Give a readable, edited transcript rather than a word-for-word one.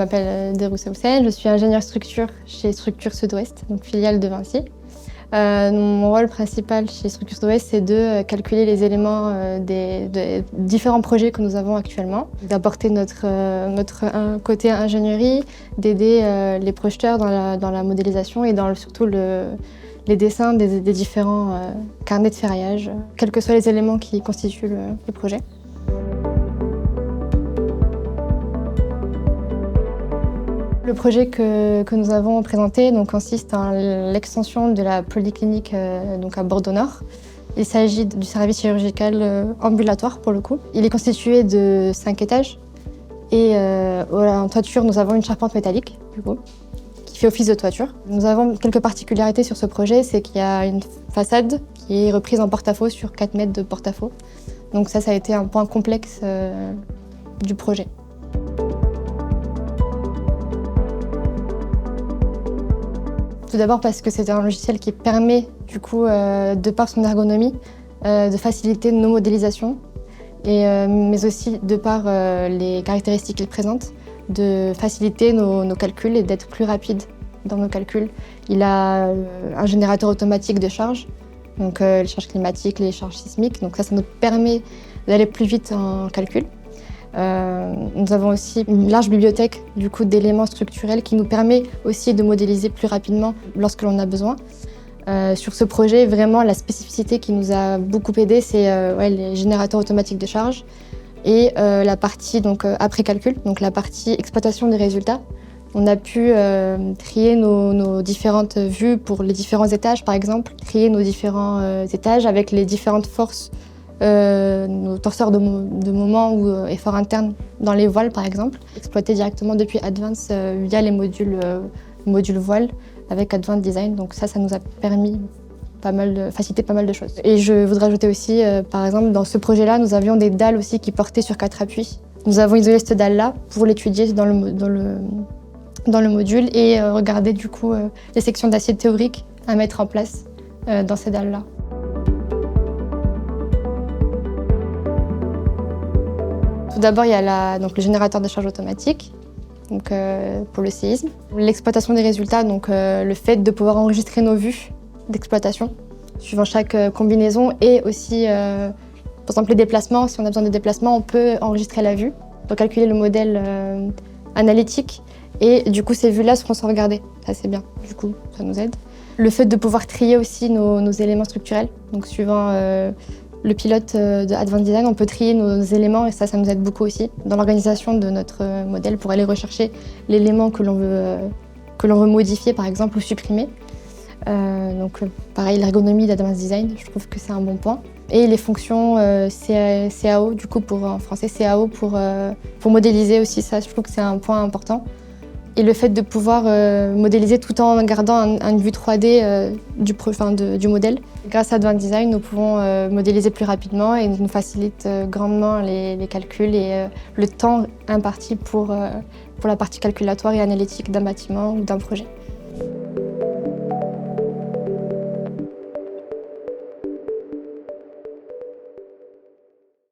m'appelle Deroussa Houssen, je suis ingénieure structure chez Structure Sud-Ouest, donc filiale de Vinci. Mon rôle principal chez Structure Sud-Ouest, c'est de calculer les éléments des différents projets que nous avons actuellement, d'apporter notre côté ingénierie, d'aider les projeteurs dans la modélisation et surtout les dessins des différents carnets de ferraillage, quels que soient les éléments qui constituent le projet. Le projet que nous avons présenté consiste en l'extension de la polyclinique à Bordeaux-Nord. Il s'agit du service chirurgical ambulatoire pour le coup. Il est constitué de 5 étages et en toiture nous avons une charpente métallique du coup, qui fait office de toiture. Nous avons quelques particularités sur ce projet, c'est qu'il y a une façade qui est reprise en porte-à-faux sur 4 mètres de porte-à-faux. Donc ça a été un point complexe du projet. Tout d'abord parce que c'est un logiciel qui permet, du coup, de par son ergonomie, de faciliter nos modélisations, mais aussi de par les caractéristiques qu'il présente, de faciliter nos calculs et d'être plus rapide dans nos calculs. Il a un générateur automatique de charges, donc les charges climatiques, les charges sismiques, donc ça nous permet d'aller plus vite en calcul. Nous avons aussi une large bibliothèque d'éléments structurels qui nous permet aussi de modéliser plus rapidement lorsque l'on a besoin. Sur ce projet, vraiment la spécificité qui nous a beaucoup aidé, c'est les générateurs automatiques de charge et la partie après calcul, donc la partie exploitation des résultats. On a pu trier nos différentes vues pour les différents étages par exemple, trier nos différents étages avec les différentes forces, nos torseurs de moment ou efforts internes dans les voiles par exemple, exploiter directement depuis Advance via les modules voiles avec Advanced Design. Donc ça nous a permis faciliter pas mal de choses. Et je voudrais ajouter aussi, par exemple, dans ce projet-là, nous avions des dalles aussi qui portaient sur 4 appuis. Nous avons isolé cette dalle-là pour l'étudier dans le module et regarder du coup les sections d'acier théorique à mettre en place dans ces dalles-là. Tout d'abord, il y a le générateur de charge automatique pour le séisme. L'exploitation des résultats, le fait de pouvoir enregistrer nos vues d'exploitation suivant chaque combinaison et aussi, par exemple, les déplacements. Si on a besoin de déplacements, on peut enregistrer la vue pour calculer le modèle analytique et du coup, ces vues-là seront sauvegardées. Ça, c'est bien. Du coup, ça nous aide. Le fait de pouvoir trier aussi nos éléments structurels, donc suivant le pilote de Advanced Design, on peut trier nos éléments et ça nous aide beaucoup aussi dans l'organisation de notre modèle pour aller rechercher l'élément que l'on veut modifier par exemple ou supprimer. Pareil, l'ergonomie d'Advanced Design, je trouve que c'est un bon point. Et les fonctions CAO, du coup en français CAO pour modéliser aussi, ça je trouve que c'est un point important. Et le fait de pouvoir modéliser tout en gardant une vue 3D du modèle. Grâce à Advanced Design, nous pouvons modéliser plus rapidement et nous facilite grandement les calculs et le temps imparti pour la partie calculatoire et analytique d'un bâtiment ou d'un projet.